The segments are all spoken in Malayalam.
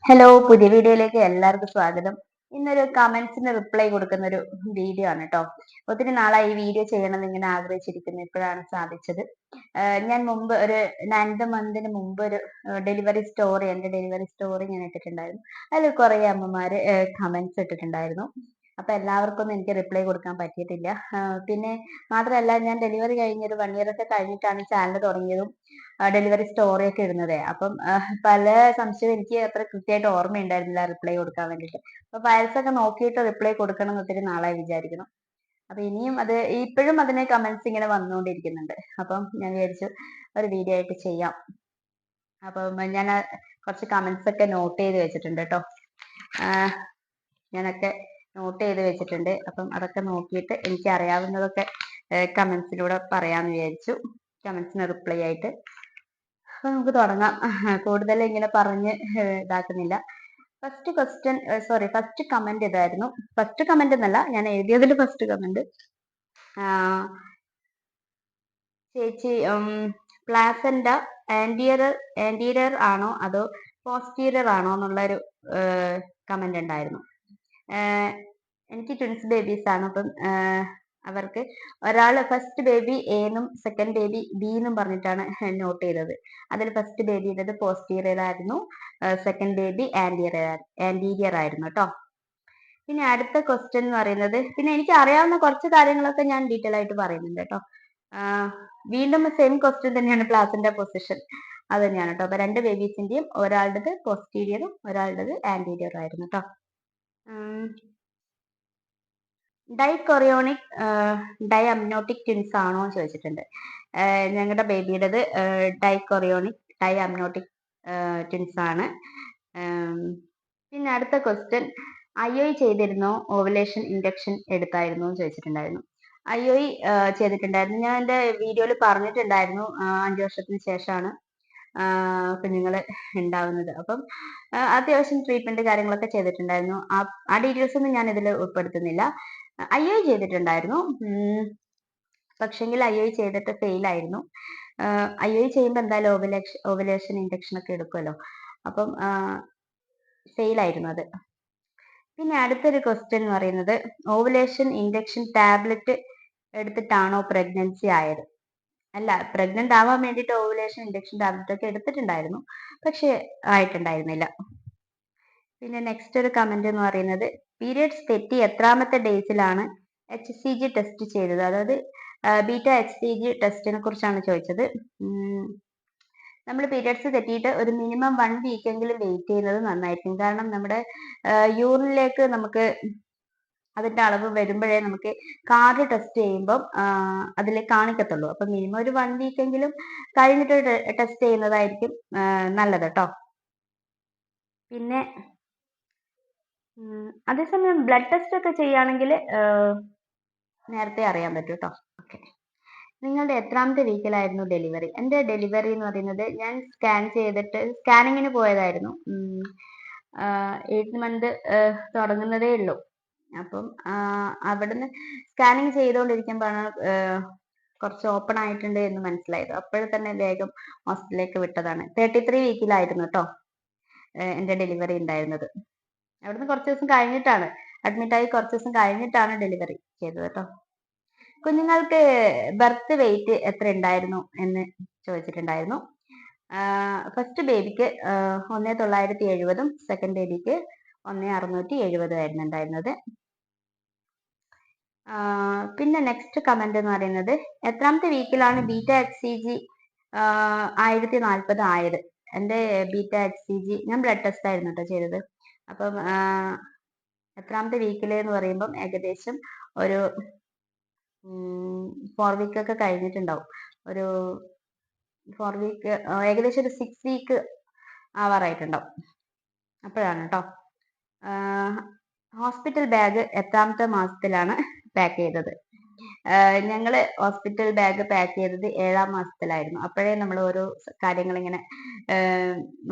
ഹലോ, പുതിയ വീഡിയോയിലേക്ക് എല്ലാവർക്കും സ്വാഗതം. ഇന്നൊരു കമന്റ്സിന് റിപ്ലൈ കൊടുക്കുന്ന ഒരു വീഡിയോ ആണ് കേട്ടോ. ഒത്തിരി നാളായി ഈ വീഡിയോ ചെയ്യണമെന്ന് ഇങ്ങനെ ആഗ്രഹിച്ചിരിക്കുന്നു. ഇപ്പോഴാണ് സാധിച്ചത്. ഞാൻ മുമ്പ് ഒരു 9th മന്തിന് മുമ്പ് ഒരു എന്റെ ഡെലിവറി സ്റ്റോറി ഞാൻ ഇട്ടിട്ടുണ്ടായിരുന്നു. അതിൽ കുറെ അമ്മമാര് കമന്റ്സ് ഇട്ടിട്ടുണ്ടായിരുന്നു. അപ്പൊ എല്ലാവർക്കും ഒന്നും എനിക്ക് റിപ്ലൈ കൊടുക്കാൻ പറ്റിയിട്ടില്ല. പിന്നെ മാത്രമല്ല, ഞാൻ ഡെലിവറി കഴിഞ്ഞ ഒരു 1 ഇയർ ഒക്കെ കഴിഞ്ഞിട്ടാണ് ചാനൽ തുടങ്ങിയതും ഡെലിവറി സ്റ്റോറി ഒക്കെ ഇടുന്നത്. അപ്പം പല സംശയം എനിക്ക് അത്ര കൃത്യമായിട്ട് ഓർമ്മയുണ്ടായിരുന്നില്ല റിപ്ലൈ കൊടുക്കാൻ വേണ്ടിയിട്ട്. അപ്പൊ ഫയൽസ് ഒക്കെ നോക്കിയിട്ട് റിപ്ലൈ കൊടുക്കണം എന്ന് ഒത്തിരി നാളായി വിചാരിക്കണം. അപ്പൊ ഇനിയും ഇപ്പോഴും അതിന് കമന്റ്സ് ഇങ്ങനെ വന്നുകൊണ്ടിരിക്കുന്നുണ്ട്. അപ്പം ഞാൻ വിചാരിച്ചു ഒരു വീഡിയോ ആയിട്ട് ചെയ്യാം. അപ്പം ഞാൻ കുറച്ച് കമന്റ്സ് ഒക്കെ നോട്ട് ചെയ്ത് വെച്ചിട്ടുണ്ട് കേട്ടോ. ഞാനൊക്കെ നോട്ട് ചെയ്ത് വെച്ചിട്ടുണ്ട്. അപ്പം അതൊക്കെ നോക്കിയിട്ട് എനിക്ക് അറിയാവുന്നതൊക്കെ കമന്റ്സിലൂടെ പറയാന്ന് വിചാരിച്ചു. കമന്റ്സിന് റിപ്ലൈ ആയിട്ട്. അപ്പൊ നമുക്ക് തുടങ്ങാം. കൂടുതൽ ഇങ്ങനെ പറഞ്ഞ് ഇതാക്കുന്നില്ല. ഫസ്റ്റ് കമന്റ് ഇതായിരുന്നു. ഫസ്റ്റ് കമന്റ് എന്നല്ല, ഞാൻ എഴുതിയതിൽ ഫസ്റ്റ് കമന്റ്. ചേച്ചി, പ്ലാസന്റ ആന്റീരിയർ ആണോ അതോ പോസ്റ്റീരിയർ ആണോ എന്നുള്ളൊരു കമന്റ് ഉണ്ടായിരുന്നു. എനിക്ക് ട്വിൻസ് ബേബീസ് ആണ്. അപ്പം അവർക്ക് ഒരാൾ ഫസ്റ്റ് ബേബി എ എന്നും സെക്കൻഡ് ബേബി ബി എന്നും പറഞ്ഞിട്ടാണ് നോട്ട് ചെയ്തത്. അതിൽ ഫസ്റ്റ് ബേബിയുടേത് പോസ്റ്റീരിയർ ആയിരുന്നു, സെക്കൻഡ് ബേബി ആന്റീരിയർ ആയിരുന്നു കേട്ടോ. പിന്നെ അടുത്ത ക്വസ്റ്റ്യൻ എന്ന് പറയുന്നത്, പിന്നെ എനിക്ക് അറിയാവുന്ന കുറച്ച് കാര്യങ്ങളൊക്കെ ഞാൻ ഡീറ്റെയിൽ ആയിട്ട് പറയുന്നുണ്ട് കേട്ടോ. വീണ്ടും സെയിം ക്വസ്റ്റ്യൻ തന്നെയാണ്, പ്ലാസന്റ പൊസിഷൻ അത് തന്നെയാണ് കേട്ടോ. അപ്പൊ 2 ബേബീസിന്റെയും ഒരാളുടേത് പോസ്റ്റീരിയറും ഒരാളുടേത് ആന്റീരിയറും ആയിരുന്നു കേട്ടോ. ഡൈകൊറിയോണിക് ഡൈഅമ്നോട്ടിക് ട്വിൻസ് ആണോ എന്ന് ചോദിച്ചിട്ടുണ്ട്. ഞങ്ങളുടെ ബേബിയുടേത് ഡൈഅമ്നോട്ടിക് ട്വിൻസ് ആണ്. പിന്നെ അടുത്ത ക്വസ്റ്റ്യൻ, IUI ചെയ്തിരുന്നോ, ഓവുലേഷൻ ഇൻഡക്ഷൻ എടുത്തായിരുന്നോ എന്ന് ചോദിച്ചിട്ടുണ്ടായിരുന്നു. IUI ചെയ്തിട്ടുണ്ടായിരുന്നു. ഞാൻ എൻ്റെ വീഡിയോയിൽ പറഞ്ഞിട്ടുണ്ടായിരുന്നു 5 വർഷത്തിന് ശേഷമാണ് കുഞ്ഞുങ്ങൾ ഉണ്ടാവുന്നത്. അപ്പം അത്യാവശ്യം ട്രീറ്റ്മെന്റ് കാര്യങ്ങളൊക്കെ ചെയ്തിട്ടുണ്ടായിരുന്നു. ആ ഡീറ്റെയിൽസ് ഒന്നും ഞാൻ ഇതിൽ ഉൾപ്പെടുത്തുന്നില്ല. IUI ചെയ്തിട്ടുണ്ടായിരുന്നു. പക്ഷെങ്കിൽ IUI ചെയ്തിട്ട് ഫെയിൽ ആയിരുന്നു. IUI ചെയ്യുമ്പോൾ എന്തായാലും ഓവുലേഷൻ ഇൻഡക്ഷൻ ഒക്കെ എടുക്കുമല്ലോ. അപ്പം ഫെയിൽ ആയിരുന്നു അത്. പിന്നെ അടുത്തൊരു ക്വസ്റ്റ്യൻ എന്ന് പറയുന്നത്, ഓവുലേഷൻ ഇൻഡക്ഷൻ ടാബ്ലറ്റ് എടുത്തിട്ടാണോ പ്രഗ്നൻസി ആയത്? അല്ല, പ്രഗ്നന്റ് ആവാൻ വേണ്ടിയിട്ട് ഓവുലേഷൻ ഇൻഡക്ഷൻ ടാബ്ലറ്റ് ഒക്കെ എടുത്തിട്ടുണ്ടായിരുന്നു, പക്ഷെ ആയിട്ടുണ്ടായിരുന്നില്ല. പിന്നെ നെക്സ്റ്റ് ഒരു കമന്റ് എന്ന് പറയുന്നത്, പീരിയഡ്സ് തെറ്റി എത്രാമത്തെ ഡേയ്സിലാണ് HCG ടെസ്റ്റ് ചെയ്തത്? അതായത് ബീറ്റ HCG ടെസ്റ്റിനെ കുറിച്ചാണ് ചോദിച്ചത്. നമ്മൾ പീരിയഡ്സ് തെറ്റിയിട്ട് ഒരു മിനിമം 1 വീക്ക് എങ്കിലും വെയിറ്റ് ചെയ്യുന്നത് നന്നായിരിക്കും. കാരണം നമ്മുടെ യൂറിനിലേക്ക് നമുക്ക് അതിന്റെ അളവ് വരുമ്പോഴേ നമുക്ക് കാർഡ് ടെസ്റ്റ് ചെയ്യുമ്പം അതിൽ കാണിക്കത്തുള്ളൂ. അപ്പൊ മിനിമം ഒരു 1 വീക്ക് എങ്കിലും കഴിഞ്ഞിട്ട് ടെസ്റ്റ് ചെയ്യുന്നതായിരിക്കും നല്ലത് കേട്ടോ. പിന്നെ അതേസമയം ബ്ലഡ് ടെസ്റ്റ് ഒക്കെ ചെയ്യുകയാണെങ്കിൽ നേരത്തെ അറിയാൻ പറ്റും കേട്ടോ. ഓക്കെ, നിങ്ങളുടെ എത്രാമത്തെ വീക്കിലായിരുന്നു ഡെലിവറി? എൻ്റെ ഡെലിവറി എന്ന് പറയുന്നത്, ഞാൻ സ്കാനിങ്ങിന് പോയതായിരുന്നു. 8th മന്ത് തുടങ്ങുന്നതേ ഉള്ളൂ. അപ്പം അവിടുന്ന് സ്കാനിങ് ചെയ്തുകൊണ്ടിരിക്കുമ്പോഴാണ് കുറച്ച് ഓപ്പൺ ആയിട്ടുണ്ട് എന്ന് മനസ്സിലായത്. അപ്പോഴേ തന്നെ വേഗം ഹോസ്പിറ്റലിലേക്ക് വിട്ടതാണ്. 33 വീക്കിലായിരുന്നു കേട്ടോ എൻ്റെ ഡെലിവറി ഉണ്ടായിരുന്നത്. അവിടുന്ന് കുറച്ച് ദിവസം കഴിഞ്ഞിട്ടാണ് അഡ്മിറ്റായി, കുറച്ച് ദിവസം കഴിഞ്ഞിട്ടാണ് ഡെലിവറി ചെയ്തത് കേട്ടോ. കുഞ്ഞുങ്ങൾക്ക് ബർത്ത് വെയിറ്റ് എത്ര ഉണ്ടായിരുന്നു എന്ന് ചോദിച്ചിട്ടുണ്ടായിരുന്നു. ഫസ്റ്റ് ബേബിക്ക് 1970, സെക്കൻഡ് ബേബിക്ക് 1670 ആയിരുന്നു ഉണ്ടായിരുന്നത്. പിന്നെ നെക്സ്റ്റ് കമന്റ് എന്ന് പറയുന്നത്, എത്രാമത്തെ വീക്കിലാണ് ബീറ്റ HCG 1040 ആയത്? എൻ്റെ ബീറ്റ HCG ഞാൻ ബ്ലഡ് ടെസ്റ്റ് ആയിരുന്നു കേട്ടോ ചെയ്തത്. അപ്പം എത്രാമത്തെ വീക്കിൽ എന്ന് പറയുമ്പം ഏകദേശം ഒരു 4 വീക്ക് ഒക്കെ കഴിഞ്ഞിട്ടുണ്ടാവും. ഒരു 4 വീക്ക്, ഏകദേശം ഒരു 6 വീക്ക് ആവാറായിട്ടുണ്ടാവും. അപ്പോഴാണ് കേട്ടോ. ഹോസ്പിറ്റൽ ബാഗ് എത്രാമത്തെ മാസത്തിലാണ് പാക്ക് ചെയ്തത്? ഞങ്ങള് ഹോസ്പിറ്റൽ ബാഗ് പാക്ക് ചെയ്തത് 7ാം മാസത്തിലായിരുന്നു. അപ്പോഴേ നമ്മൾ ഓരോ കാര്യങ്ങൾ ഇങ്ങനെ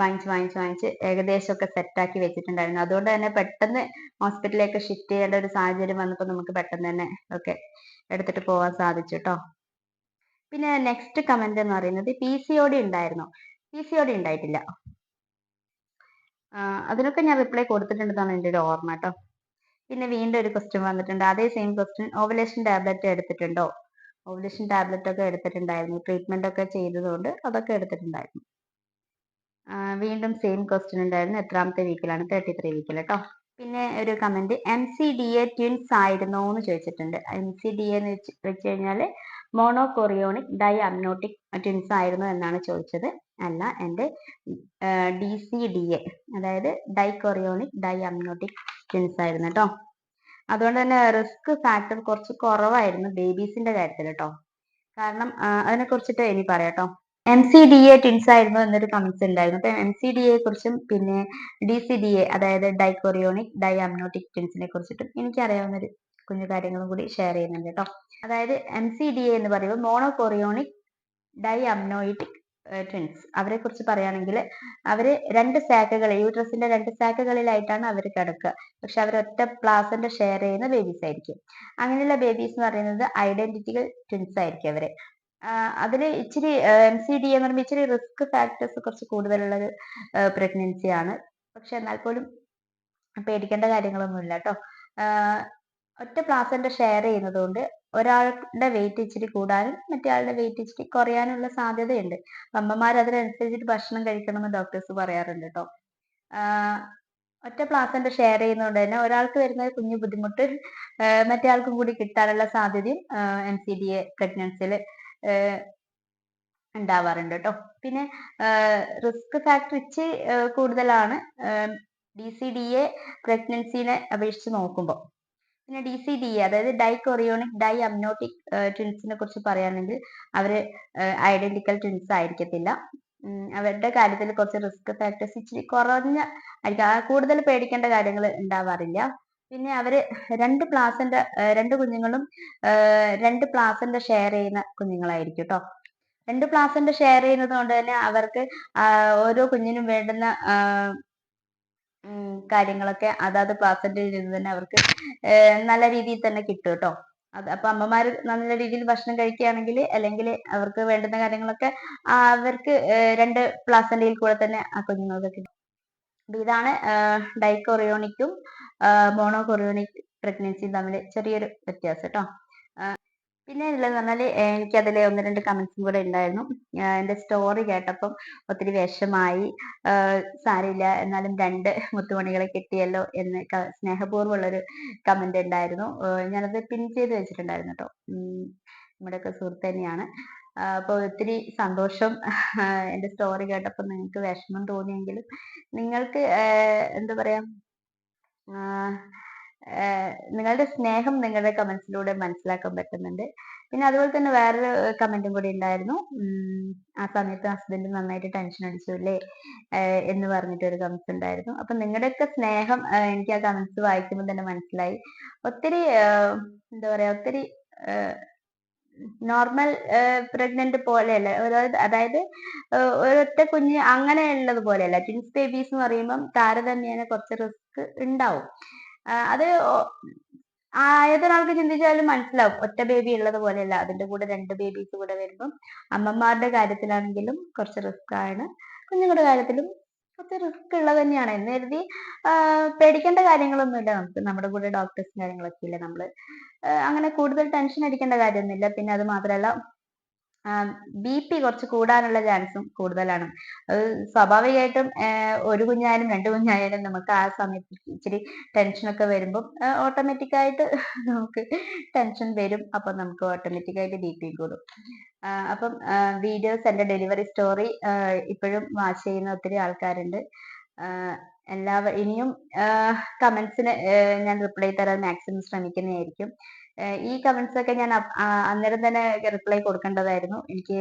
വാങ്ങിച്ച് ഏകദേശമൊക്കെ സെറ്റാക്കി വെച്ചിട്ടുണ്ടായിരുന്നു. അതുകൊണ്ട് തന്നെ പെട്ടെന്ന് ഹോസ്പിറ്റലിലേക്ക് ഷിഫ്റ്റ് ചെയ്യേണ്ട ഒരു സാഹചര്യം വന്നപ്പോൾ നമുക്ക് പെട്ടെന്ന് തന്നെ ഒക്കെ എടുത്തിട്ട് പോകാൻ സാധിച്ചു കേട്ടോ. പിന്നെ നെക്സ്റ്റ് കമന്റ് എന്ന് പറയുന്നത്, PCOD ഉണ്ടായിരുന്നോ? PCOD ഉണ്ടായിട്ടില്ല. അതിനൊക്കെ ഞാൻ റിപ്ലൈ കൊടുത്തിട്ടുണ്ടെന്നാണ് എൻ്റെ ഒരു ഓർമ്മ കേട്ടോ. പിന്നെ വീണ്ടും ഒരു ക്വസ്റ്റ്യൻ വന്നിട്ടുണ്ട്. അതേ സെയിം ക്വസ്റ്റ്യൻ, ഓവുലേഷൻ ടാബ്ലറ്റ് എടുത്തിട്ടുണ്ടോ? ഓവുലേഷൻ ടാബ്ലറ്റ് ഒക്കെ എടുത്തിട്ടുണ്ടായിരുന്നു. ട്രീറ്റ്മെന്റ് ഒക്കെ ചെയ്തതുകൊണ്ട് അതൊക്കെ എടുത്തിട്ടുണ്ടായിരുന്നു. വീണ്ടും സെയിം ക്വസ്റ്റ്യൻ ഉണ്ടായിരുന്നു. എത്രാമത്തെ വീക്കിലാണ്? 33 വീക്കിൽ കേട്ടോ. പിന്നെ ഒരു കമന്റ്, MCDA ട്വിൻസ് ആയിരുന്നോ എന്ന് ചോദിച്ചിട്ടുണ്ട്. MCDA എന്ന് വെച്ച് കഴിഞ്ഞാൽ മോണോകൊറിയോണിക് ഡൈ അമ്നോട്ടിക് ട്വിൻസ് ആയിരുന്നു എന്നാണ് ചോദിച്ചത്. അല്ല, എൻ്റെ DCDA, അതായത് ഡൈകൊറിയോണിക് ഡൈ അമ്നോട്ടിക് ട്വിൻസ് ആയിരുന്നു കേട്ടോ. അതുകൊണ്ട് തന്നെ റിസ്ക് ഫാക്ടർ കുറച്ച് കുറവായിരുന്നു ബേബീസിന്റെ കാര്യത്തിൽ കേട്ടോ. കാരണം അതിനെ കുറിച്ചിട്ട് ഇനി പറയാം കേട്ടോ. MCDA ട്വിൻസ് ആയിരുന്നു എന്നൊരു കമന്റ്സ് ഉണ്ടായിരുന്നു. അപ്പൊ MCDA കുറിച്ചും പിന്നെ DCDA, അതായത് ഡൈകൊറിയോണിക് ഡൈ അമ്നോട്ടിക് ട്വിൻസിനെ കുറിച്ചിട്ടും എനിക്കറിയാവുന്ന ഒരു കുഞ്ഞു കാര്യങ്ങളും കൂടി ഷെയർ ചെയ്യുന്നുണ്ട് കേട്ടോ. അതായത് MCDA എന്ന് പറയുമ്പോൾ മോണോകൊറിയോണിക് ഡൈ അമ്നോയിറ്റിക് ട്വിൻസ്, അവരെ കുറിച്ച് പറയുകയാണെങ്കിൽ അവര് യൂട്രസിന്റെ 2 സാക്കുകളിലായിട്ടാണ് അവർ കിടക്കുക. പക്ഷെ അവർ ഒറ്റ പ്ലാസന്റ് ഷെയർ ചെയ്യുന്ന ബേബീസ് ആയിരിക്കും. അങ്ങനെയുള്ള ബേബീസ് എന്ന് പറയുന്നത് ഐഡന്റിറ്റിക്കൽ ട്വിൻസ് ആയിരിക്കും അവര്. അതിൽ ഇച്ചിരി MCDA എന്ന് പറയുമ്പോൾ ഇച്ചിരി റിസ്ക് ഫാക്ടേഴ്സ് കുറച്ച് കൂടുതലുള്ള ഒരു പ്രഗ്നൻസി ആണ്. പക്ഷെ എന്നാൽ പോലും പേടിക്കേണ്ട കാര്യങ്ങളൊന്നുമില്ല കേട്ടോ. ഒറ്റ പ്ലാസന്റ് ഷെയർ ചെയ്യുന്നത് കൊണ്ട് ഒരാളുടെ വെയിറ്റ് ഇച്ചിരി കൂടാനും മറ്റേ ആളുടെ വെയിറ്റ് ഇച്ചിരി കുറയാനുള്ള സാധ്യതയുണ്ട്. അമ്മമാർ അതിനനുസരിച്ചിട്ട് ഭക്ഷണം കഴിക്കണമെന്ന് ഡോക്ടേഴ്സ് പറയാറുണ്ട് കേട്ടോ. ഒറ്റ പ്ലാസന്റ് ഷെയർ ചെയ്യുന്നതുകൊണ്ട് തന്നെ ഒരാൾക്ക് വരുന്ന കുഞ്ഞു ബുദ്ധിമുട്ട് മറ്റേ ആൾക്കും കൂടി കിട്ടാനുള്ള സാധ്യതയും MCDA പ്രഗ്നൻസിയിൽ ഉണ്ടാവാറുണ്ട് കേട്ടോ. പിന്നെ റിസ്ക് ഫാക്ടർ ഇച്ചിരി കൂടുതലാണ് DCDA പ്രഗ്നൻസിനെ അപേക്ഷിച്ച് നോക്കുമ്പോൾ. പിന്നെ DCDA, അതായത് ഡൈകൊറിയോണിക് ഡൈ അമ്നോട്ടിക് ട്വിൻസിനെ കുറിച്ച് പറയുകയാണെങ്കിൽ അവര് ഐഡന്റിക്കൽ ട്വിൻസ് ആയിരിക്കത്തില്ല. അവരുടെ കാര്യത്തിൽ കുറച്ച് റിസ്ക് ഫാക്ടേഴ്സ് ഇച്ചിരി കുറഞ്ഞ ആയിരിക്കും. കൂടുതൽ പേടിക്കേണ്ട കാര്യങ്ങൾ ഉണ്ടാവാറില്ല. പിന്നെ അവര് രണ്ട് കുഞ്ഞുങ്ങളും 2 പ്ലാസന്റ് ഷെയർ ചെയ്യുന്ന കുഞ്ഞുങ്ങളായിരിക്കും കേട്ടോ. 2 പ്ലാസന്റ് ഷെയർ ചെയ്യുന്നത് കൊണ്ട് തന്നെ അവർക്ക് ഓരോ കുഞ്ഞിനും വേണ്ടുന്ന കാര്യങ്ങളൊക്കെ അതാത് പ്ലാസന്റിൽ നിന്ന് തന്നെ അവർക്ക് നല്ല രീതിയിൽ തന്നെ കിട്ടും കേട്ടോ. അപ്പൊ അമ്മമാർ നല്ല രീതിയിൽ ഭക്ഷണം കഴിക്കുകയാണെങ്കിൽ, അല്ലെങ്കിൽ അവർക്ക് വേണ്ടുന്ന കാര്യങ്ങളൊക്കെ അവർക്ക് 2 പ്ലാസന്റയിൽ കൂടെ തന്നെ ആ കുഞ്ഞുങ്ങൾക്ക് കിട്ടും. ഇതാണ് ഡൈകൊറിയോണിക്കും മോണോകൊറിയോണിക് പ്രഗ്നൻസിയും തമ്മിൽ ചെറിയൊരു വ്യത്യാസം കേട്ടോ. പിന്നെ ഉള്ളതെന്ന് പറഞ്ഞാൽ എനിക്കതിൽ 1-2 കമന്റ്സും കൂടെ ഉണ്ടായിരുന്നു. എൻ്റെ സ്റ്റോറി കേട്ടപ്പം ഒത്തിരി വിഷമായി. സാരമില്ല, എന്നാലും 2 മുത്തുമണികളെ കിട്ടിയല്ലോ എന്ന് സ്നേഹപൂർവ്വമുള്ളൊരു കമന്റ് ഉണ്ടായിരുന്നു. ഞാനത് പിൻ ചെയ്ത് വെച്ചിട്ടുണ്ടായിരുന്നു കേട്ടോ. നമ്മുടെയൊക്കെ സുഹൃത്ത് തന്നെയാണ്. അപ്പോൾ ഒത്തിരി സന്തോഷം. എൻ്റെ സ്റ്റോറി കേട്ടപ്പോൾ നിങ്ങൾക്ക് വിഷമം തോന്നിയെങ്കിലും നിങ്ങൾക്ക് എന്താ പറയാ, നിങ്ങളുടെ സ്നേഹം നിങ്ങളുടെ കമന്റ്സിലൂടെ മനസ്സിലാക്കാൻ പറ്റുന്നുണ്ട്. പിന്നെ അതുപോലെ തന്നെ വേറൊരു കമന്റും കൂടി ഉണ്ടായിരുന്നു. ആ സമയത്ത് ഹസ്ബൻഡ് നന്നായിട്ട് ടെൻഷൻ അടിച്ചു അല്ലേ എന്ന് പറഞ്ഞിട്ട് ഒരു കമന്റ്സ് ഉണ്ടായിരുന്നു. അപ്പൊ നിങ്ങളുടെയൊക്കെ സ്നേഹം എനിക്ക് ആ കമന്റ്സ് വായിക്കുമ്പോൾ തന്നെ മനസ്സിലായി. ഒത്തിരി എന്താ പറയാ, ഒത്തിരി നോർമൽ പ്രഗ്നന്റ് പോലെയല്ല, അതായത് ഒരൊറ്റ കുഞ്ഞ് അങ്ങനെയുള്ളത് പോലെയല്ല. ട്വിൻസ് ബേബീസ് എന്ന് പറയുമ്പം താരതമ്യേന കുറച്ച് റിസ്ക് ഉണ്ടാവും. അത് ഏതൊരാൾക്ക് ചിന്തിച്ചാലും മനസ്സിലാവും. ഒറ്റ ബേബി ഉള്ളത് പോലെയല്ല, അതിന്റെ കൂടെ 2 ബേബീസ് കൂടെ വരുമ്പം അമ്മമാരുടെ കാര്യത്തിലാണെങ്കിലും കുറച്ച് റിസ്ക് ആണ്, കുഞ്ഞുങ്ങളുടെ കാര്യത്തിലും കുറച്ച് റിസ്ക് ഉള്ളത് തന്നെയാണ്. എന്ന് കരുതി പേടിക്കേണ്ട കാര്യങ്ങളൊന്നുമില്ല. നമുക്ക് നമ്മുടെ കൂടെ ഡോക്ടേഴ്സും കാര്യങ്ങളൊക്കെ ഇല്ല. നമ്മള് അങ്ങനെ കൂടുതൽ ടെൻഷൻ അടിക്കേണ്ട കാര്യമൊന്നുമില്ല. പിന്നെ അത് മാത്രമല്ല, BP കുറച്ച് കൂടാനുള്ള ചാൻസും കൂടുതലാണ്. സ്വാഭാവികമായിട്ടും ഒരു കുഞ്ഞായാലും 2 കുഞ്ഞായാലും നമുക്ക് ആ സമയത്ത് ഇച്ചിരി ടെൻഷനൊക്കെ വരുമ്പം ഓട്ടോമാറ്റിക്കായിട്ട് നമുക്ക് ടെൻഷൻ വരും. അപ്പം നമുക്ക് ഓട്ടോമാറ്റിക്കായിട്ട് BP കൂടും. അപ്പം വീഡിയോസ്, എൻ്റെ ഡെലിവറി സ്റ്റോറി ഇപ്പോഴും വാച്ച് ചെയ്യുന്ന ഒത്തിരി ആൾക്കാരുണ്ട്. ഇനിയും കമന്റ്സിന് ഞാൻ റിപ്ലൈ തരാൻ മാക്സിമം ശ്രമിക്കുന്നതായിരിക്കും. ഈ കമന്റ്സ് ഒക്കെ ഞാൻ അന്നേരം തന്നെ റിപ്ലൈ കൊടുക്കേണ്ടതായിരുന്നു. എനിക്ക്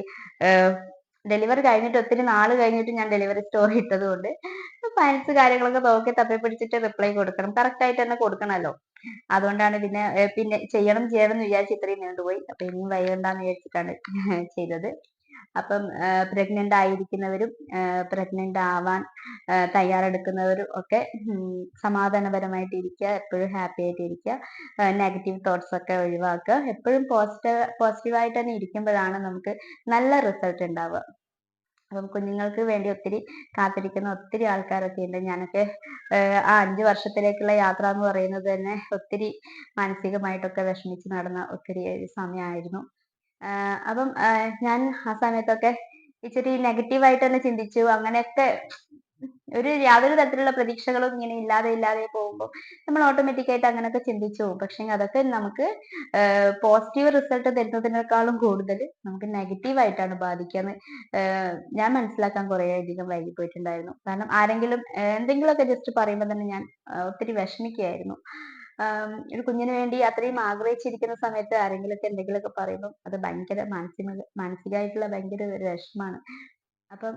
ഡെലിവറി കഴിഞ്ഞിട്ട് ഒത്തിരി നാൾ കഴിഞ്ഞിട്ട് ഞാൻ ഡെലിവറി സ്റ്റോറി ഇട്ടത് കൊണ്ട് ഫയൽസ് കാര്യങ്ങളൊക്കെ നോക്കി തപ്പി പിടിച്ചിട്ട് റിപ്ലൈ കൊടുക്കണം. കറക്റ്റ് ആയിട്ട് തന്നെ കൊടുക്കണമല്ലോ. അതുകൊണ്ടാണ് പിന്നെ ചെയ്യണം എന്ന് വിചാരിച്ച് ഇത്രയും നീണ്ടുപോയി. അപ്പൊ ഇനിയും വൈകണ്ടെന്ന് വിചാരിച്ചിട്ടാണ് ചെയ്തത്. അപ്പം പ്രഗ്നന്റ് ആയിരിക്കുന്നവരും പ്രഗ്നന്റ് ആവാൻ തയ്യാറെടുക്കുന്നവരും ഒക്കെ സമാധാനപരമായിട്ട് ഇരിക്കുക, എപ്പോഴും ഹാപ്പി ആയിട്ട് ഇരിക്കുക, നെഗറ്റീവ് തോട്ട്സ് ഒക്കെ ഒഴിവാക്കുക. എപ്പോഴും പോസിറ്റീവായിട്ട് തന്നെ ഇരിക്കുമ്പോഴാണ് നമുക്ക് നല്ല റിസൾട്ട് ഉണ്ടാവുക. അപ്പം കുഞ്ഞുങ്ങൾക്ക് വേണ്ടി ഒത്തിരി കാത്തിരിക്കുന്ന ഒത്തിരി ആൾക്കാരൊക്കെ ഉണ്ട്. ഞാനൊക്കെ ആ 5 വർഷത്തിലേക്കുള്ള യാത്ര എന്ന് പറയുന്നത് തന്നെ ഒത്തിരി മാനസികമായിട്ടൊക്കെ വിഷമിച്ച് നടന്ന ഒത്തിരി സമയമായിരുന്നു. അപ്പം ഞാൻ ആ സമയത്തൊക്കെ ഇച്ചിരി നെഗറ്റീവായിട്ട് തന്നെ ചിന്തിച്ചു. അങ്ങനെയൊക്കെ യാതൊരു തരത്തിലുള്ള പ്രതീക്ഷകളും ഇങ്ങനെ ഇല്ലാതെ പോകുമ്പോൾ നമ്മൾ ഓട്ടോമാറ്റിക് ആയിട്ട് അങ്ങനെയൊക്കെ ചിന്തിച്ചു പോകും. പക്ഷെ അതൊക്കെ നമുക്ക് പോസിറ്റീവ് റിസൾട്ട് തരുന്നതിനേക്കാളും കൂടുതൽ നമുക്ക് നെഗറ്റീവ് ആയിട്ടാണ് ബാധിക്കാന്ന് ഞാൻ മനസ്സിലാക്കാൻ കുറേ അധികം വൈകിപ്പോയിട്ടുണ്ടായിരുന്നു. കാരണം ആരെങ്കിലും എന്തെങ്കിലുമൊക്കെ ജസ്റ്റ് പറയുമ്പോൾ തന്നെ ഞാൻ ഒത്തിരി വിഷമിക്കുകയായിരുന്നു. ഒരു കുഞ്ഞിന് വേണ്ടി അത്രയും ആഗ്രഹിച്ചിരിക്കുന്ന സമയത്ത് ആരെങ്കിലുമൊക്കെ എന്തെങ്കിലുമൊക്കെ പറയുമ്പോൾ അത് ഭയങ്കര മാനസികമായിട്ടുള്ള ഭയങ്കര ഒരു വിഷമാണ്. അപ്പം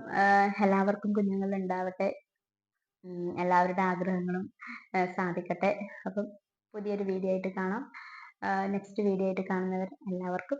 എല്ലാവർക്കും കുഞ്ഞുങ്ങൾ ഉണ്ടാവട്ടെ. എല്ലാവരുടെ ആഗ്രഹങ്ങളും സാധിക്കട്ടെ. അപ്പം പുതിയൊരു വീഡിയോ ആയിട്ട് കാണാം. നെക്സ്റ്റ് വീഡിയോ ആയിട്ട് കാണുന്നവർ എല്ലാവർക്കും